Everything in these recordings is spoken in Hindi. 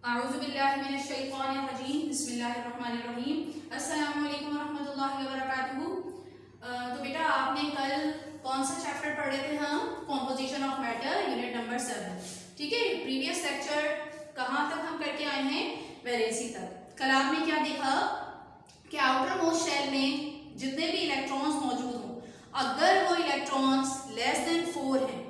आऊज़ुबिल्लाहिमिनश्शैतानिर्रजीम बिस्मिल्लाहिर्रहमानिर्रहीम अस्सलामु अलैकुम वरहमतुल्लाहि वबरकातुहू। तो बेटा आपने कल कौन सा चैप्टर पढ़े थे? हम composition of matter unit number 7। ठीक है, प्रीवियस लेक्चर कहाँ तक हम करके आए हैं? वैलेंसी तक। कल आपने क्या देखा कि आउटर मोस्ट शेल में जितने भी इलेक्ट्रॉन्स मौजूद हों, अगर वो इलेक्ट्रॉन्स लेस देन 4 हैं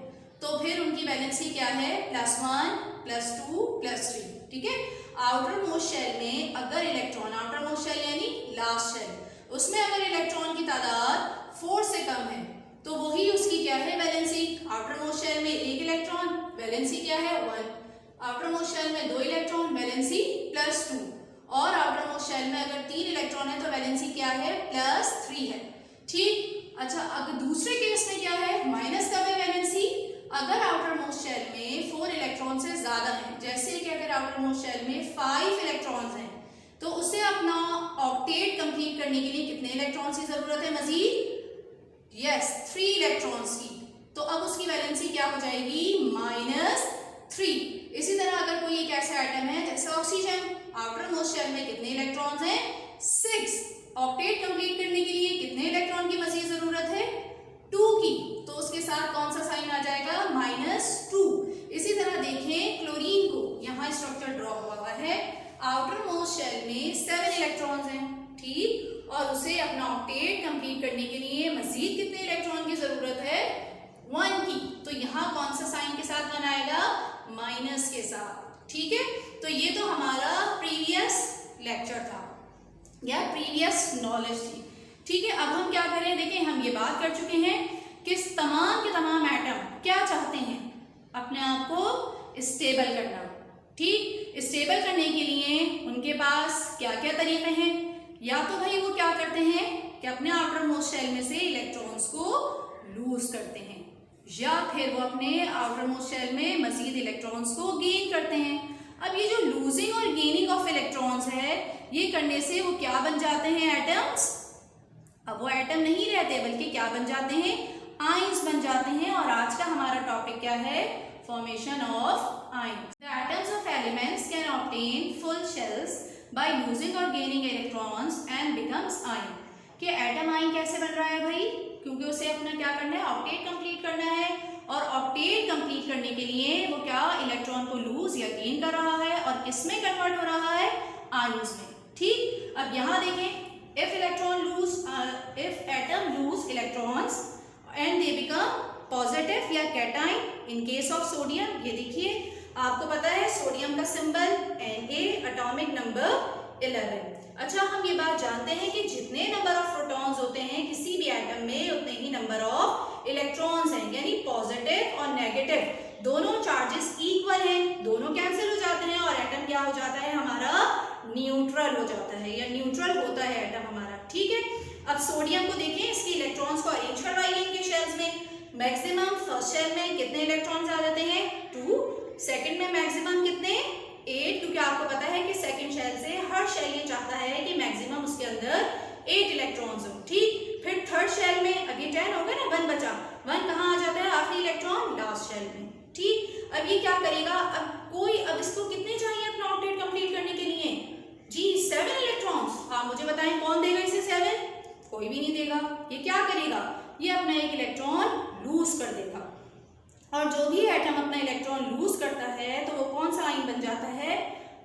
तो फिर उनकी वैलेंसी क्या है? +1 +2 +3। ठीक है, आउटर मोस्ट शेल में अगर इलेक्ट्रॉन, आउटर मोस्ट शेल यानी लास्ट शेल, उसमें अगर इलेक्ट्रॉन की तादाद 4 से कम है तो वही उसकी क्या है? वैलेंसी। आउटर मोस्ट शेल में 1 इलेक्ट्रॉन, वैलेंसी क्या है? 1। आउटर मोस्ट शेल में 2 इलेक्ट्रॉन, वैलेंसी +2। और आउटर मोस्ट शेल में अगर 3 इलेक्ट्रॉन है तो वैलेंसी क्या है? +3 है। ठीक, अच्छा अगर दूसरे केस में क्या है? माइनस का में वैलेंसी अगर आउटर मोस्ट शेल में 4 इलेक्ट्रॉन से ज्यादा है, जैसे कि अगर आउटर मोस्ट शेल में 5 इलेक्ट्रॉन्स हैं तो उसे अपना ऑक्टेट कंप्लीट करने के लिए कितने इलेक्ट्रॉन्स की जरूरत है मजीद? यस, 3 इलेक्ट्रॉन्स की। तो अब उसकी वैलेंसी क्या हो जाएगी? -3। इसी तरह अगर कोई एक ऐसा एटम है जैसे ऑक्सीजन, आउटर मोस्ट शेल में कितने इलेक्ट्रॉन्स हैं? 6। ऑक्टेट कंप्लीट करने के लिए कितने इलेक्ट्रॉन की मजीद जरूरत है? 2 की। तो उसके साथ कौन सा साइन आ जाएगा? -2। इसी तरह देखें क्लोरीन को, यहाँ स्ट्रक्चर ड्रॉ हुआ है। आउटर मोस्ट शेल में 7 इलेक्ट्रॉन्स हैं, ठीक, और उसे अपना ऑक्टेट कंप्लीट करने के लिए मजीद कितने इलेक्ट्रॉन की जरूरत है? 1 की। तो यहाँ कौन सा साइन के साथ बनाएगा? माइनस के साथ। ठीक है, तो ये तो हमारा प्रीवियस लेक्चर था या प्रीवियस नॉलेज थी। ठीक है, अब हम क्या करें? देखें, हम ये बात कर चुके हैं कि तमाम के तमाम एटम क्या चाहते हैं? अपने आप को स्टेबल करना। ठीक, स्टेबल करने के लिए उनके पास क्या क्या तरीके हैं? या तो भाई वो क्या करते हैं कि अपने आउटर मोस्ट शेल में से इलेक्ट्रॉन्स को लूज करते हैं, या फिर वो अपने आउटर मोस्ट शेल में मजीद इलेक्ट्रॉन्स को गेन करते हैं। अब ये जो लूजिंग और गेनिंग ऑफ इलेक्ट्रॉन्स है, ये करने से वो क्या बन जाते हैं? एटम्स। अब वो एटम नहीं रहते बल्कि क्या बन जाते हैं? आयंस बन जाते हैं। और आज का हमारा टॉपिक क्या है? Formation of ions. The atoms of elements can obtain full shells by losing और gaining electrons and becomes ion. कि एटम आयन कैसे बन रहा है भाई? क्योंकि उसे अपना क्या करना है? ऑक्टेट कंप्लीट करना है। और ऑक्टेट कंप्लीट करने के लिए वो क्या इलेक्ट्रॉन को लूज या गेन कर रहा है, और किसमें कन्वर्ट हो रहा है? आयंस में। ठीक, अब यहाँ देखें, if atom lose electrons and they become positive या cation in case of sodium, ये देखिए आपको पता है सोडियम का सिंबल Na, एटॉमिक नंबर 11। अच्छा, हम ये बात जानते हैं कि जितने नंबर ऑफ प्रोटॉन्स होते हैं किसी भी एटम में, उतने ही नंबर ऑफ इलेक्ट्रॉन्स हैं, यानी पॉजिटिव और नेगेटिव दोनों चार्जेस इक्वल हैं, दोनों कैंसिल हो जाते हैं और एटम क्या हो जाता है? हमारा न्यूट्रल हो जाता है, या न्यूट्रल होता है एटम हमारा। ठीक है, अब सोडियम को देखें, इसके इलेक्ट्रॉन्स को अरेंज करवाइए इनके शेल्स में। मैक्सिमम फर्स्ट शेल में कितने इलेक्ट्रॉन्स आ जाते हैं? 2। सेकंड में मैक्सिमम कितने? 8, क्योंकि आपको पता है कि सेकंड शेल से हर शेल ये चाहता है कि मैक्सिमम उसके अंदर 8 इलेक्ट्रॉन्स हो। ठीक, फिर थर्ड शेल में अभी 10 हो गए ना, 1 बचा। 1 कहाँ आ जाता है? आखिरी इलेक्ट्रॉन लास्ट शेल में। ठीक, अब ये क्या करेगा? अब इसको कितने चाहिए अपना ऑक्टेट कंप्लीट करने के लिए? जी 7 इलेक्ट्रॉन्स। आप मुझे बताएं कौन देगा इसे 7? कोई भी नहीं देगा। ये क्या करेगा? ये अपना एक इलेक्ट्रॉन लूज कर देगा। और जो भी एटम अपना इलेक्ट्रॉन लूज करता है तो वो कौन सा आयन बन जाता है?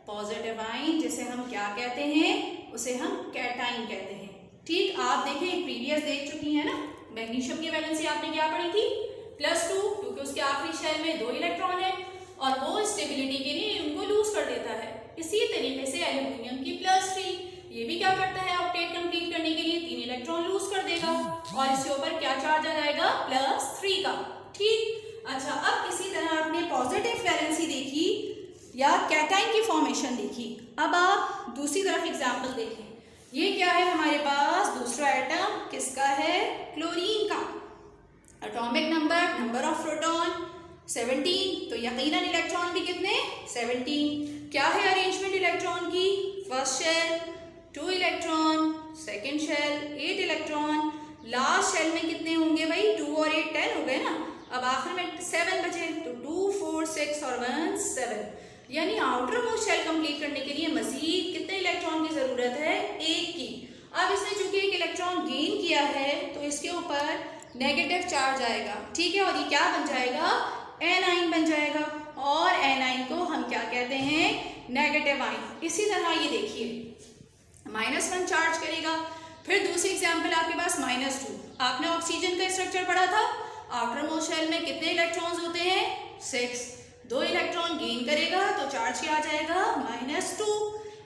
पॉजिटिव आयन, जिसे हम क्या कहते हैं? उसे हम कैटाइन कहते हैं। ठीक, आप देखें प्रीवियस देख चुकी है ना, मैग्नीशियम की वैलेंसी आपने क्या पढ़ी थी? +2, क्योंकि उसके आखिरी शेल में 2 इलेक्ट्रॉन है और वो स्टेबिलिटी के लिए उनको लूज कर देता है। इसी तरीके से एल्यूमिनियम की +3, ये भी क्या करता है? ऑक्टेट कंप्लीट करने के लिए 3 इलेक्ट्रॉन लूज कर देगा और इसके ऊपर क्या चार्ज आ जाएगा? +3 का। ठीक, अच्छा अब इसी तरह आपने पॉजिटिव वैलेंसी देखी या कैटाइन की फॉर्मेशन देखी। अब आप दूसरी तरफ एग्जाम्पल देखें। ये क्या है हमारे पास? दूसरा एटम किसका है? क्लोरीन का। एटॉमिक नंबर ऑफ प्रोटॉन 17, तो यकीनन इलेक्ट्रॉन भी कितने? 17। क्या है अरेंजमेंट इलेक्ट्रॉन की? First shell 2 electron, second shell 8 electron, last shell में कितने होंगे भाई? 2 और 8 10 हो गए ना। अब आखिर में 7 बचे, तो 2 4 6 और 1 7। यानी आउटर मोस्ट शेल कंप्लीट करने के लिए मजीद कितने इलेक्ट्रॉन की जरूरत है? एक की। अब इसने चूंकि एक इलेक्ट्रॉन गेन किया है तो इसके ऊपर नेगेटिव चार्ज आएगा, ठीक है, और ये क्या बन जाएगा? एनाइन बन जाएगा, और एनाइन को हम क्या कहते हैं? Negative ion. इसी तरह ये देखिए -1 चार्ज करेगा। फिर दूसरी एग्जाम्पल आपके पास -2। आपने ऑक्सीजन का स्ट्रक्चर पढ़ा था, आउटर मोस्ट शेल में कितने इलेक्ट्रॉन्स होते हैं? 6। 2 इलेक्ट्रॉन गेन करेगा तो चार्ज क्या आ जाएगा? -2।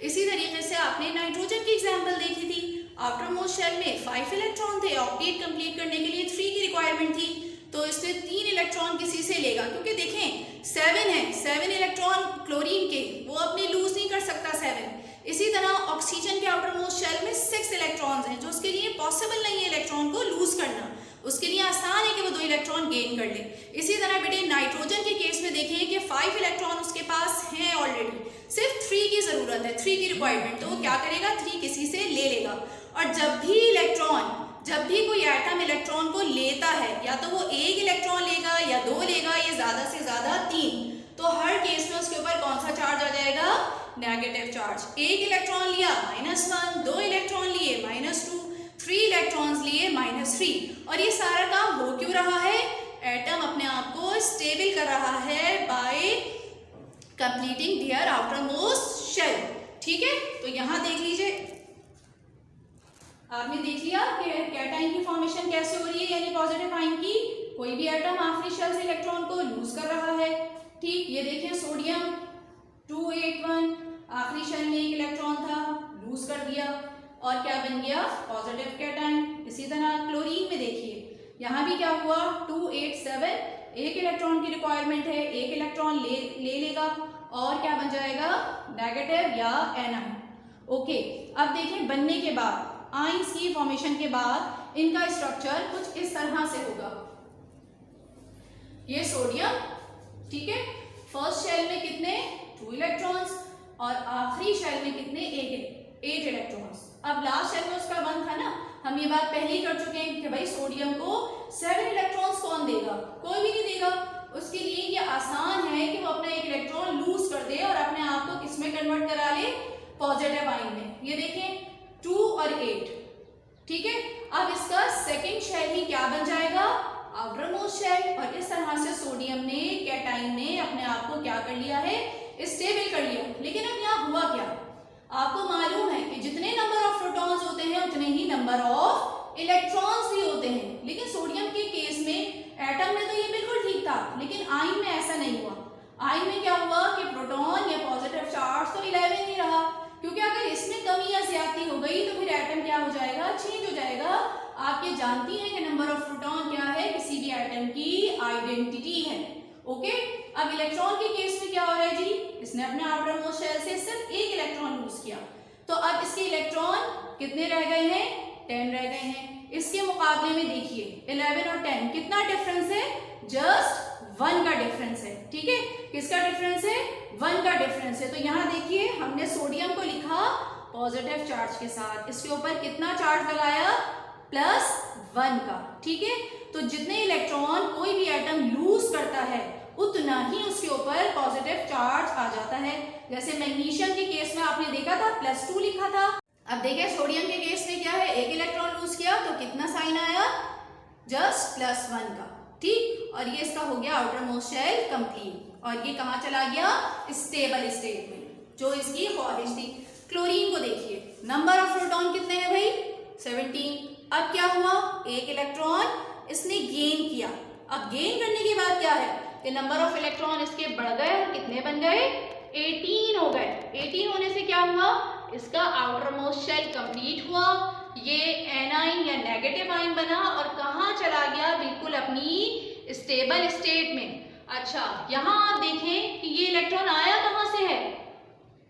इसी तरीके से आपने नाइट्रोजन की एग्जाम्पल देखी थी, आउटर मोस्ट शेल में 5 इलेक्ट्रॉन थे, ऑक्टेट कंप्लीट करने के लिए 3 की रिक्वायरमेंट थी, तो इससे 3 इलेक्ट्रॉन किसी से लेगा, क्योंकि देखें 7 है, 7 इलेक्ट्रॉन क्लोरीन के, वो अपने लूज नहीं कर सकता 7। इसी तरह ऑक्सीजन के आउटर मोस्ट शेल में 6 इलेक्ट्रॉन्स हैं, जो उसके लिए पॉसिबल नहीं है इलेक्ट्रॉन को लूज करना, उसके लिए आसान है कि वो 2 इलेक्ट्रॉन गेन कर ले। इसी तरह बेटे नाइट्रोजन के केस में देखिए कि 5 इलेक्ट्रॉन उसके पास हैं ऑलरेडी, सिर्फ 3 की जरूरत है, 3 की रिक्वायरमेंट, तो वो क्या करेगा? 3 किसी से ले लेगा। और जब भी कोई एटम इलेक्ट्रॉन को लेता है, या तो वो 1 इलेक्ट्रॉन लेगा या 2 लेगा या ज्यादा से ज्यादा 3, तो हर केस में उसके ऊपर कौन सा चार्ज आ जाएगा? Negative charge. 1 इलेक्ट्रॉन लिया -1, 2 इलेक्ट्रॉन लिए -2, 3 इलेक्ट्रॉन्स लिए -3। और ये सारा काम हो क्यों रहा है? एटम अपने आप को स्टेबल कर रहा है by completing their outermost shell, ठीक है। तो यहां देख लीजिए, आपने देख लिया कि कैटाइन की फॉर्मेशन कैसे हो रही है, यानी पॉजिटिव आयन की। कोई भी एटम आखिरी शेल से इलेक्ट्रॉन को लूज कर रहा है, ठीक। ये देखिए सोडियम 281 आखिरी शेल में 1 इलेक्ट्रॉन था, लूज कर दिया और क्या बन गया? Positive cation. इसी तरह क्लोरीन में देखिए, यहाँ भी क्या हुआ? 287 1 इलेक्ट्रॉन की रिक्वायरमेंट है, 1 इलेक्ट्रॉन ले लेगा और क्या बन जाएगा? नेगेटिव या एनाइन। ओके, अब देखें बनने के बाद, आइंस की फॉर्मेशन के बाद इनका स्ट्रक्चर कुछ इस तरह से होगा। ये सोडियम, ठीक है, फर्स्ट शेल में कितने? 2 इलेक्ट्रॉन्स, और आखिरी शेल में कितने? 8 इलेक्ट्रॉन्स। अब लास्ट शेल में उसका 1 था ना, हम ये बात पहले ही कर चुके हैं कि भाई सोडियम को 7 इलेक्ट्रॉन्स कौन देगा? कोई भी नहीं देगा। उसके लिए ये आसान है कि वो अपना 1 इलेक्ट्रॉन लूज कर दे और अपने आप को किसमें कन्वर्ट करा ले? पॉजिटिव आयन में। ये देखें 2 और 8, ठीक है। अब इसका सेकेंड शेल ही क्या बन जाएगा? Outermost shell. और इस तरह से सोडियम ने, कैटाइन ने अपने आप को क्या कर लिया है? स्टेबल कर लिया। लेकिन अब यहाँ हुआ क्या? आपको मालूम है कि जितने नंबर ऑफ प्रोटॉन्स होते हैं उतने ही नंबर ऑफ इलेक्ट्रॉन्स भी होते हैं। लेकिन सोडियम के केस में, एटम में तो ये बिल्कुल ठीक था, लेकिन आयन में ऐसा नहीं हुआ। आयन में क्या हुआ कि प्रोटॉन या पॉजिटिव चार्ज तो 11 ही रहा, क्योंकि अगर इसमें कमी या ज्यादती हो गई तो फिर एटम क्या हो जाएगा? चेंज हो जाएगा। आप ये जानती हैं कि नंबर ऑफ प्रोटॉन क्या है? किसी भी एटम की आइडेंटिटी है। ओके, अब इलेक्ट्रॉन के केस में क्या हो रहा है जी? इसने अपने आउटर मोस्ट शेल से सिर्फ 1 इलेक्ट्रॉन लूज किया, तो अब इसके इलेक्ट्रॉन कितने रह गए हैं? 10 रह गए हैं। इसके मुकाबले में देखिए 11 और 10 कितना डिफरेंस है? जस्ट 1 का डिफरेंस है, ठीक है। किसका डिफरेंस है? 1 का डिफरेंस है। तो यहाँ देखिए हमने सोडियम को लिखा पॉजिटिव चार्ज के साथ, इसके ऊपर कितना चार्ज लगाया? +1 का, ठीक है। तो जितने इलेक्ट्रॉन कोई भी एटम लूज करता है उतना ही उसके ऊपर पॉजिटिव चार्ज आ जाता है। जैसे मैग्नीशियम के केस में आपने देखा था +2 लिखा था। अब देखिए सोडियम के केस में क्या है? 1 इलेक्ट्रॉन लूज किया तो कितना साइन आया? जस्ट +1 का, ठीक। और ये इसका हो गया आउटर मोस्ट शेल कंप्लीट। और ये कहाँ चला गया? स्टेबल स्टेट में, जो इसकी ख्वाहिश थी। क्लोरीन को देखिए, नंबर ऑफ प्रोटॉन कितने हैं भाई? 17। अब क्या हुआ? 1 इलेक्ट्रॉन इसने गेन किया। अब गेन करने के बाद क्या है कि नंबर ऑफ इलेक्ट्रॉन इसके बढ़ गए और कितने बन गए? 18 हो गए। 18 होने से क्या हुआ? इसका आउटर मोस्ट शेल कंप्लीट हुआ, ये एनाइन या नेगेटिव आयन बना और कहाँ चला गया? बिल्कुल अपनी स्टेबल स्टेट में। अच्छा, यहाँ आप देखें कि ये इलेक्ट्रॉन आया कहाँ से है?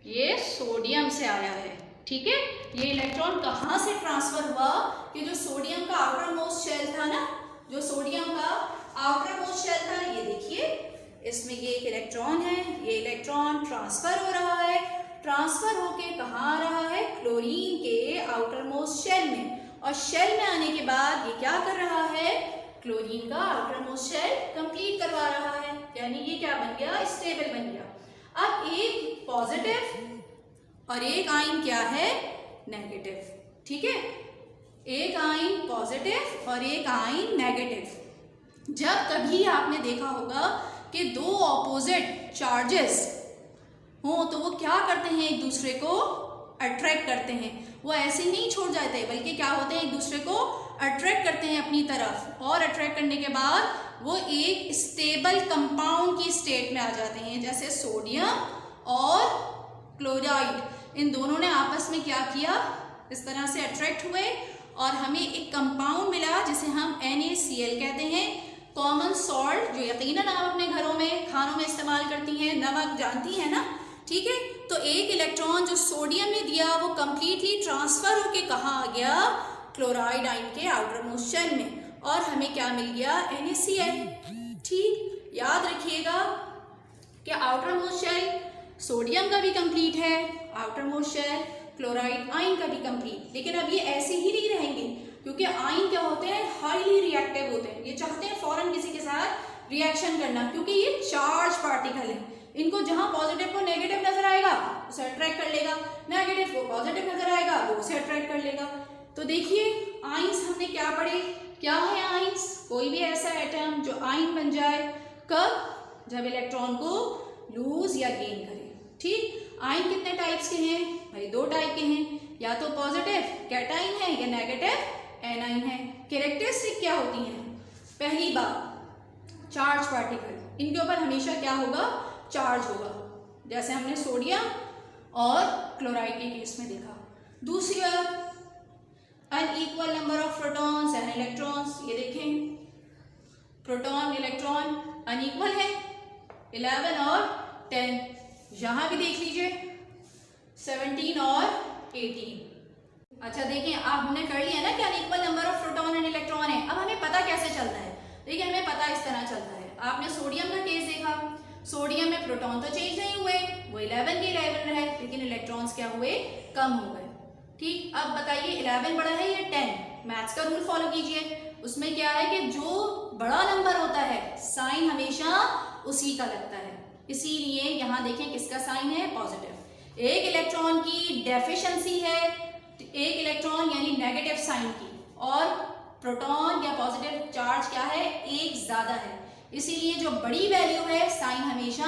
ये सोडियम से आया है, ठीक है। ये इलेक्ट्रॉन कहाँ से ट्रांसफर हुआ? कि जो सोडियम का आउटर मोस्ट शेल था ना, जो सोडियम का आउटर मोस्ट शेल था, ये देखिए इसमें ये 1 इलेक्ट्रॉन है, ये इलेक्ट्रॉन ट्रांसफर हो रहा है। ट्रांसफर होके कहाँ आ रहा है? क्लोरीन के आउटर मोस्ट शेल में। और शेल में आने के बाद ये क्या कर रहा है? क्लोरीन का आउटर मोस्ट शेल कंप्लीट करवा रहा है, यानी ये क्या बन गया? स्टेबल बन गया। अब एक पॉजिटिव और एक आयन क्या है, नेगेटिव, ठीक है। एक आयन पॉजिटिव और एक आयन नेगेटिव। जब कभी आपने देखा होगा कि दो ऑपोजिट चार्जेस हो तो वो क्या करते हैं, एक दूसरे को अट्रैक्ट करते हैं। वो ऐसे ही नहीं छोड़ जाते बल्कि क्या होते हैं, एक दूसरे को अट्रैक्ट करते हैं अपनी तरफ, और अट्रैक्ट करने के बाद वो एक स्टेबल कंपाउंड की स्टेट में आ जाते हैं। जैसे सोडियम और क्लोराइड, इन दोनों ने आपस में क्या किया, इस तरह से अट्रैक्ट हुए और हमें एक कंपाउंड मिला जिसे हम NaCl कहते हैं, कॉमन सॉल्ट, जो यकीनन आप अपने घरों में खानों में इस्तेमाल करती हैं, नमक जानती हैं ना, ठीक है। तो एक इलेक्ट्रॉन जो सोडियम ने दिया वो कंप्लीटली ट्रांसफर होके कहाँ आ गया, क्लोराइड आयन के आउटर मोस्ट शेल में, और हमें क्या मिल गया, NaCl। ठीक, याद रखिएगा कि आउटर मोस्ट शेल सोडियम का भी कंप्लीट है, outermost shell chloride ion का भी कंप्लीट। लेकिन अब ये ऐसे ही नहीं रहेंगे क्योंकि आयन क्या होते हैं, हाईली रिएक्टिव होते हैं। ये चाहते हैं फौरन किसी के साथ रिएक्शन करना क्योंकि ये चार्ज पार्टिकल है। इनको जहां पॉजिटिव को नेगेटिव नजर आएगा उसे अट्रैक्ट कर लेगा, नेगेटिव को पॉजिटिव नजर आएगा वो उसे अट्रैक्ट कर लेगा। तो देखिए आयंस हमने क्या पढ़े, क्या है आयंस, कोई भी ऐसा एटम जो आयन बन जाए, कब, जब इलेक्ट्रॉन को लूज या गेन करे। ठीक, आयन कितने टाइप्स के हैं भाई, दो टाइप के हैं, या तो पॉजिटिव कैटाइन है या नेगेटिव एनाइन है। कैरेक्टरिस्टिक क्या होती हैं, पहली बात चार्ज पार्टिकल, इनके ऊपर हमेशा क्या होगा, चार्ज होगा, जैसे हमने सोडियम और क्लोराइड के केस में देखा। दूसरी बात unequal number of protons and electrons, ये देखें प्रोटॉन इलेक्ट्रॉन अनइक्वल है, 11 और 10, यहां भी देख लीजिए 17 और 18। अच्छा देखें, अब हमने कर लिया ना कि unequal number of proton and electron है। अब हमें पता कैसे चलता है, देखिए हमें पता इस तरह चलता है। आपने सोडियम का केस देखा, सोडियम में प्रोटॉन तो चेंज नहीं हुए, वो 11 के 11 रहे, लेकिन इलेक्ट्रॉन्स क्या हुए, कम हो गए। ठीक, अब बताइए 11 बड़ा है या 10, मैथ्स का रूल फॉलो कीजिए, उसमें क्या है कि जो बड़ा नंबर होता है साइन हमेशा उसी का लगता है, इसीलिए यहाँ देखें किसका साइन है, पॉजिटिव। एक इलेक्ट्रॉन की डेफिशिएंसी है, एक इलेक्ट्रॉन यानी नेगेटिव साइन की, और प्रोटॉन या पॉजिटिव चार्ज क्या है, एक ज्यादा है, इसीलिए जो बड़ी वैल्यू है साइन हमेशा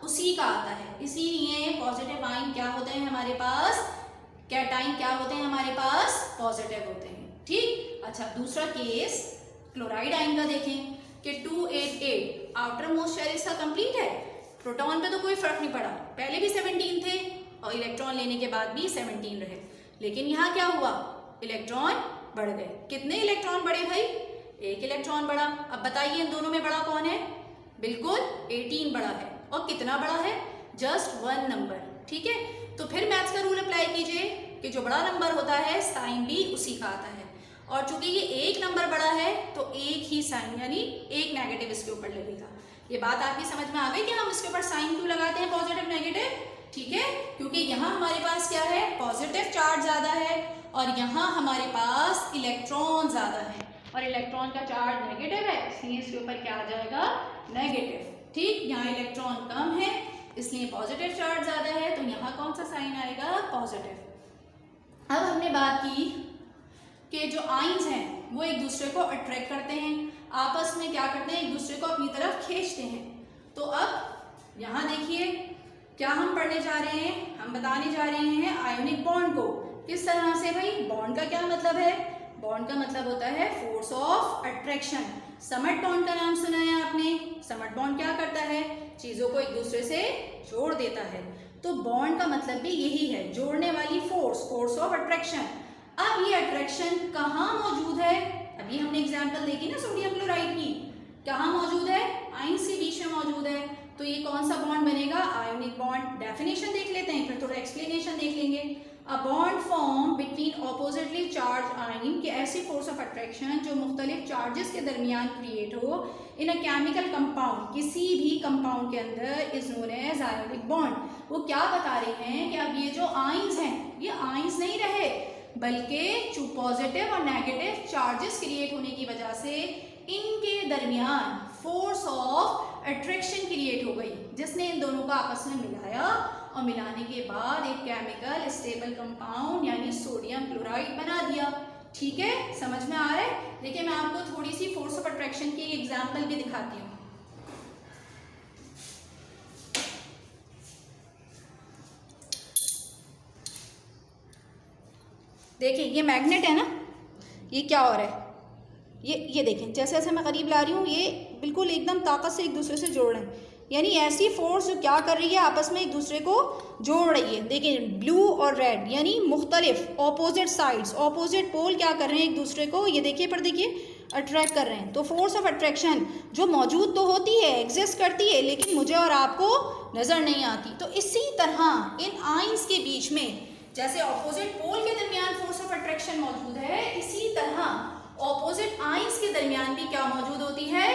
उसी का आता है। इसीलिए पॉजिटिव आयन क्या होते हैं हमारे पास, कैटाइन क्या होते हैं हमारे पास, पॉजिटिव होते हैं। ठीक, अच्छा दूसरा केस क्लोराइड आयन का देखें कि 288 आउटर मोस्ट शेल इसका कंप्लीट है, प्रोटॉन पे तो कोई फर्क नहीं पड़ा, पहले भी 17 थे और इलेक्ट्रॉन लेने के बाद भी 17 रहे, लेकिन यहाँ क्या हुआ, इलेक्ट्रॉन बढ़ गए। कितने इलेक्ट्रॉन बढ़े भाई, एक इलेक्ट्रॉन बढ़ा। अब बताइए इन दोनों में बड़ा कौन है, बिल्कुल 18 बड़ा है, और कितना बड़ा है, जस्ट 1 नंबर। ठीक है, तो फिर मैथ्स का रूल अप्लाई कीजिए कि जो बड़ा नंबर होता है साइन भी उसी का आता है, और चूंकि ये एक नंबर बड़ा है तो एक ही साइन यानी एक नेगेटिव इसके ऊपर लगेगा। ये बात आपकी समझ में आ गई कि हम इसके ऊपर साइन क्यों लगाते हैं, पॉजिटिव नेगेटिव। ठीक है, क्योंकि यहाँ हमारे पास क्या है, पॉजिटिव चार्ज ज्यादा है, और यहाँ हमारे पास इलेक्ट्रॉन ज्यादा है, और इलेक्ट्रॉन का चार्ज नेगेटिव है, इसलिए इसके ऊपर क्या आ जाएगा, नेगेटिव। ठीक, यहाँ इलेक्ट्रॉन कम है इसलिए पॉजिटिव चार्ज ज्यादा है, तो यहाँ कौन सा साइन आएगा, पॉजिटिव। अब हमने बात की कि जो आयंस हैं वो एक दूसरे को अट्रैक्ट करते हैं, आपस में क्या करते हैं, एक दूसरे को अपनी तरफ खींचते हैं। तो अब यहाँ देखिए क्या हम पढ़ने जा रहे हैं, हम बताने जा रहे हैं आयोनिक बॉन्ड को। किस तरह से भाई, बॉन्ड का क्या मतलब है, बॉन्ड का मतलब होता है फोर्स ऑफ अट्रैक्शन। समट बॉन्ड का नाम सुना है आपने, समट बॉन्ड क्या करता है, चीजों को एक दूसरे से जोड़ देता है। तो बॉन्ड का मतलब भी यही है, जोड़ने वाली फोर्स, फोर्स ऑफ अट्रैक्शन। अब ये अट्रैक्शन कहाँ मौजूद है, अभी हमने एग्जांपल देखी ना सोडियम क्लोराइड की, कहाँ मौजूद है, आयंस के बीच में मौजूद है। तो ये कौन सा बॉन्ड बनेगा, आयोनिक बॉन्ड। डेफिनेशन देख लेते हैं, फिर थोड़ा एक्सप्लेनेशन देख लेंगे। A bond form between oppositely charge ion, कि ऐसी फोर्स ऑफ अट्रैक्शन जो मुख्तलिफ चार्जेस के दरमियान क्रिएट हो इन अ केमिकल कंपाउंड, किसी भी कंपाउंड के अंदर, is known as ionic bond. वो क्या बता रहे हैं कि अब ये जो आयंस हैं ये आयंस नहीं रहे, बल्कि पॉजिटिव और नेगेटिव चार्जेस क्रिएट होने की वजह से इनके दरमियान फोर्स ऑफ अट्रैक्शन क्रिएट हो गई जिसने इन दोनों को आपस में मिलाया और मिलाने के बाद एक केमिकल स्टेबल कंपाउंड यानी सोडियम क्लोराइड बना दिया। ठीक है, समझ में आ रहा है। देखिए मैं आपको थोड़ी सी फोर्स ऑफ अट्रैक्शन की एग्जांपल भी दिखाती हूँ। देखिए ये मैग्नेट है ना, ये क्या हो रहा है, ये देखें जैसे जैसे मैं करीब ला रही हूँ ये बिल्कुल एकदम ताकत से एक दूसरे से जोड़ रहे हैं, यानी ऐसी फोर्स जो क्या कर रही है आपस में एक दूसरे को जोड़ रही है। देखिए ब्लू और रेड यानी मुख्तलिफ ऑपोजिट साइड्स, ऑपोजिट पोल क्या कर रहे हैं एक दूसरे को, ये देखिए पर देखिए अट्रैक्ट कर रहे हैं। तो फोर्स ऑफ अट्रैक्शन जो मौजूद तो होती है, एग्जिस्ट करती है, लेकिन मुझे और आपको नज़र नहीं आती। तो इसी तरह इन आइंस के बीच में जैसे ऑपोजिट पोल के दरमियान फोर्स ऑफ अट्रैक्शन मौजूद है, इसी तरह ऑपोजिट आइंस के दरमियान भी क्या मौजूद होती है,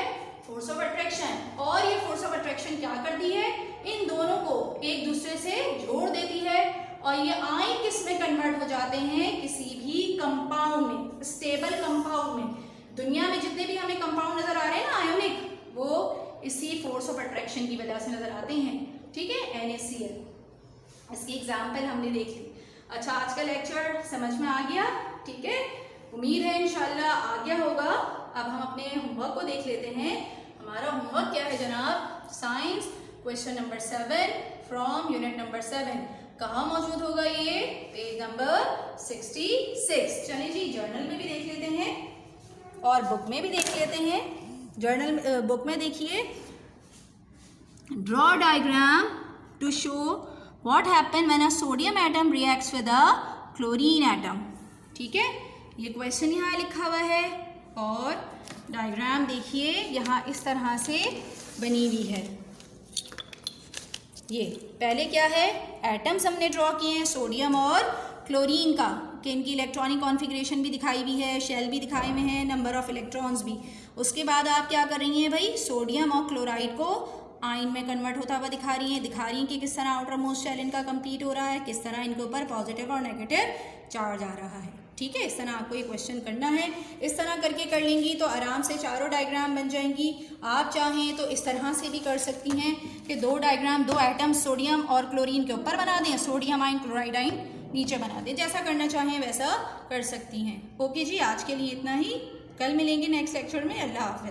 फोर्स ऑफ अट्रैक्शन। और ये फोर्स ऑफ अट्रैक्शन क्या करती है, इन दोनों को एक दूसरे से जोड़ देती है और ये आयन किस में कन्वर्ट हो जाते हैं, किसी भी कंपाउंड में, स्टेबल कंपाउंड में। दुनिया में जितने भी हमें कंपाउंड नजर आ रहे हैं ना आयोनिक, वो इसी फोर्स ऑफ अट्रैक्शन की वजह से नजर आते हैं। ठीक है, NaCl इसकी एग्जाम्पल हमने देख ली। अच्छा, आज का लेक्चर समझ में आ गया? ठीक है, उम्मीद है इंशाल्लाह आ गया होगा। अब हम अपने होमवर्क को देख लेते हैं। हमारा होमवर्क क्या है जनाब, science question number 7 from unit number 7। कहाँ मौजूद होगा ये, पेज नंबर 66। चलिए जी, जर्नल में भी देख लेते हैं और बुक में भी देख लेते हैं। जर्नल बुक में देखिए, draw diagram to show what happen when a sodium atom reacts with a chlorine atom. ठीक है, ये क्वेश्चन यहाँ लिखा हुआ है और डायग्राम देखिए यहाँ इस तरह से बनी हुई है। ये पहले क्या है, एटम्स हमने ड्रॉ किए हैं सोडियम और क्लोरीन का, कि इनकी इलेक्ट्रॉनिक कॉन्फ़िगरेशन भी दिखाई हुई है, शेल भी दिखाए हुए हैं, नंबर ऑफ इलेक्ट्रॉन्स भी। उसके बाद आप क्या कर रही हैं भाई, सोडियम और क्लोराइड को आयन में कन्वर्ट होता हुआ दिखा रही हैं कि किस तरह आउटर मोस्ट शेल इनका कंप्लीट हो रहा है, किस तरह इनके ऊपर पॉजिटिव और नेगेटिव चार्ज आ रहा है। ठीक है, इस तरह आपको ये क्वेश्चन करना है। इस तरह करके कर लेंगी तो आराम से चारों डायग्राम बन जाएंगी। आप चाहें तो इस तरह से भी कर सकती हैं कि दो डायग्राम, दो एटम सोडियम और क्लोरीन के ऊपर बना दें, सोडियम आयन क्लोराइड आयन नीचे बना दें। जैसा करना चाहें वैसा कर सकती हैं। ओके जी, आज के लिए इतना ही। कल मिलेंगे नेक्स्ट लेक्चर में। अल्लाह हाफ़िज़।